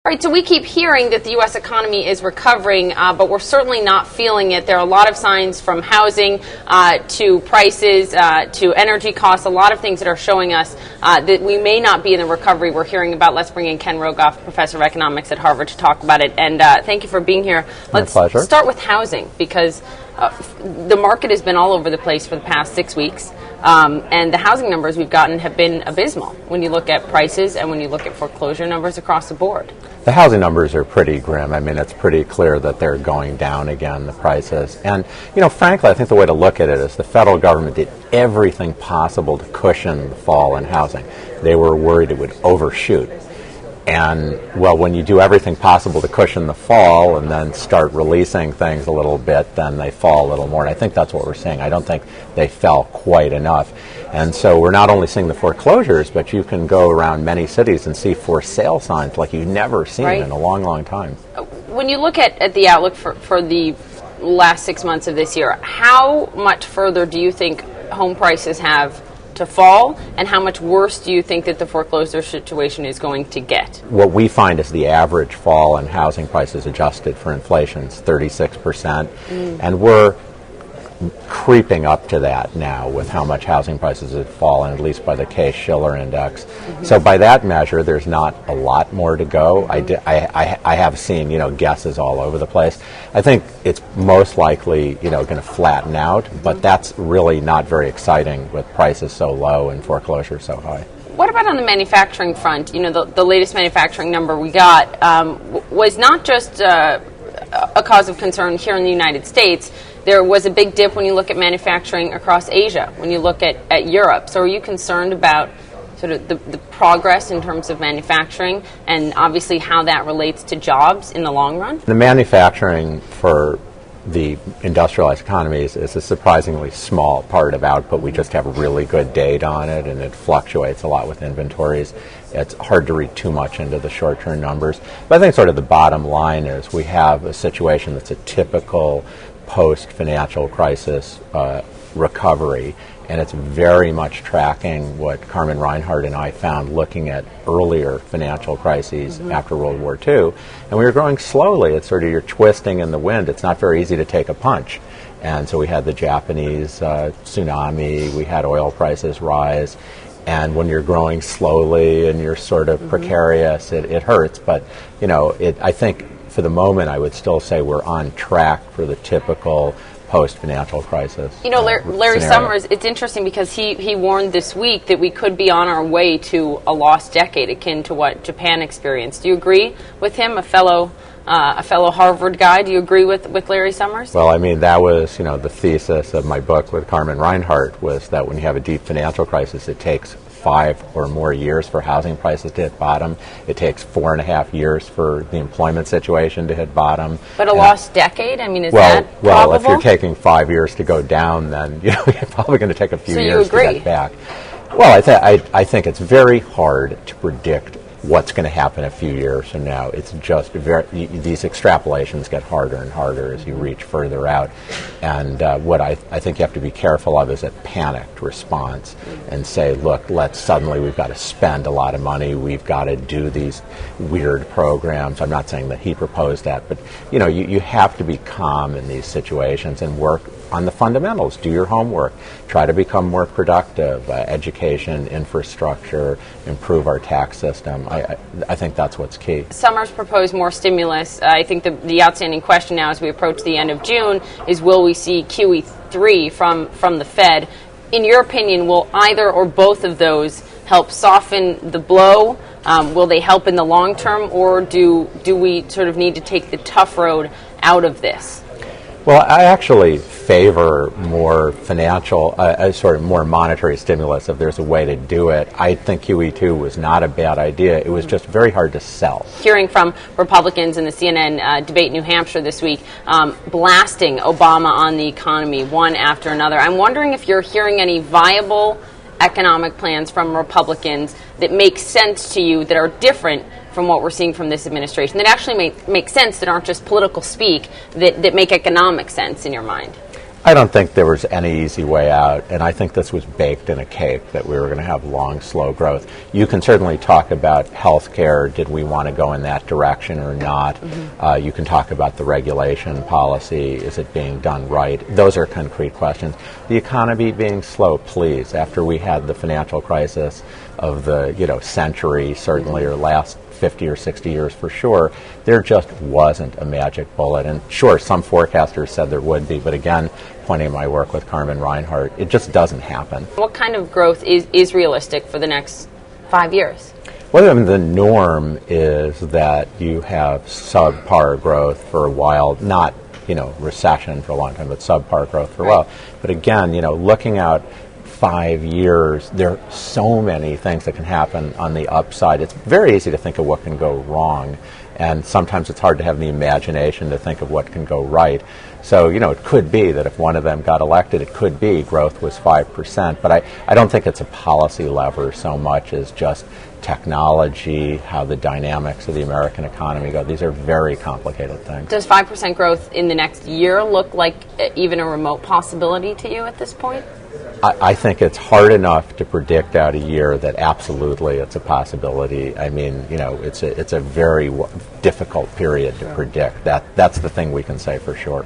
All right, so we keep hearing that the U.S. economy is recovering, but we're certainly not feeling it. There are a lot of signs from housing to prices to energy costs, a lot of things that are showing us that we may not be in the recovery we're hearing about. Let's bring in Ken Rogoff, professor of economics at Harvard, to talk about it. And thank you for being here. Let's start with housing, because the market has been all over the place for the past 6 weeks. And the housing numbers we've gotten have been abysmal when you look at prices and when you look at foreclosure numbers across the board. The housing numbers are pretty grim. I mean, it's pretty clear that they're going down again, the prices. And, you know, frankly, I think the way to look at it is the federal government did everything possible to cushion the fall in housing. They were worried it would overshoot. And, well, when you do everything possible to cushion the fall and then start releasing things a little bit, then they fall a little more. And I think that's what we're seeing. I don't think they fell quite enough. And so we're not only seeing the foreclosures, but you can go around many cities and see for sale signs like you've never seen in a long, long time. When you look at the outlook for the last 6 months of this year, how much further do you think home prices have to fall, and how much worse do you think that the foreclosure situation is going to get? What we find is the average fall in housing prices adjusted for inflation is 36%, and we're creeping up to that now with how much housing prices have fallen, at least by the Case-Shiller index. So by that measure, there's not a lot more to go. I have seen, guesses all over the place. I think it's most likely, going to flatten out, but that's really not very exciting with prices so low and foreclosure so high. What about on the manufacturing front? The latest manufacturing number we got was not just a cause of concern here in the United States. There was a big dip when you look at manufacturing across Asia, when you look at Europe. So are you concerned about sort of the progress in terms of manufacturing and obviously how that relates to jobs in the long run? The manufacturing for the industrialized economies is a surprisingly small part of output. We just have really good data on it, and it fluctuates a lot with inventories. It's hard to read too much into the short-term numbers. But I think sort of the bottom line is we have a situation that's a typical post-financial crisis recovery, and it's very much tracking what Carmen Reinhart and I found looking at earlier financial crises after World War II. And we were growing slowly. It's sort of you're twisting in the wind. It's not very easy to take a punch. And so we had the Japanese tsunami. We had oil prices rise. And when you're growing slowly and you're sort of precarious, it hurts. But, I think for the moment, I would still say we're on track for the typical post-financial crisis. Larry Summers, it's interesting because he warned this week that we could be on our way to a lost decade akin to what Japan experienced. Do you agree with him, a fellow Harvard guy? Do you agree with Larry Summers? Well, I mean, that was, the thesis of my book with Carmen Reinhart was that when you have a deep financial crisis, it takes 5 or more years for housing prices to hit bottom. It takes 4.5 years for the employment situation to hit bottom. But a lost decade? I mean, is that probable? Well, if you're taking 5 years to go down, then you're probably going to take a few years to get back. Well, I think it's very hard to predict what's going to happen a few years from now. It's just these extrapolations get harder and harder as you reach further out. And what I think you have to be careful of is a panicked response and say, look, we've got to spend a lot of money. We've got to do these weird programs. I'm not saying that he proposed that, but you have to be calm in these situations and work on the fundamentals. Do your homework. Try to become more productive. Education, infrastructure, improve our tax system. I think that's what's key. Summers proposed more stimulus. I think the outstanding question now as we approach the end of June is, will we see QE3 from the Fed? In your opinion, will either or both of those help soften the blow? Will they help in the long term, or do we sort of need to take the tough road out of this? Well, I actually favor more more monetary stimulus if there's a way to do it. I think QE2 was not a bad idea. It was just very hard to sell. Hearing from Republicans in the CNN debate in New Hampshire this week, blasting Obama on the economy one after another. I'm wondering if you're hearing any viable economic plans from Republicans that make sense to you, that are different from what we're seeing from this administration, that actually make sense, that aren't just political speak, that make economic sense in your mind. I don't think there was any easy way out, and I think this was baked in a cake that we were going to have long, slow growth. You can certainly talk about healthcare. Did we want to go in that direction or not? Mm-hmm. You can talk about the regulation policy. Is it being done right? Those are concrete questions. The economy being slow, please. After we had the financial crisis of the century, certainly, or last 50 or 60 years for sure, there just wasn't a magic bullet. And sure, some forecasters said there would be, but again, pointing to my work with Carmen Reinhart, it just doesn't happen. What kind of growth is realistic for the next 5 years? Well, I mean, the norm is that you have subpar growth for a while, not recession for a long time, but subpar growth for a while. But again, looking out 5 years, there are so many things that can happen on the upside. It's very easy to think of what can go wrong, and sometimes it's hard to have the imagination to think of what can go right. So, it could be that if one of them got elected, it could be growth was 5%, but I don't think it's a policy lever so much as just technology, how the dynamics of the American economy go. These are very complicated things. Does 5% growth in the next year look like even a remote possibility to you at this point? I think it's hard enough to predict out a year that absolutely it's a possibility. I mean, it's a very difficult period to predict. That's the thing we can say for sure.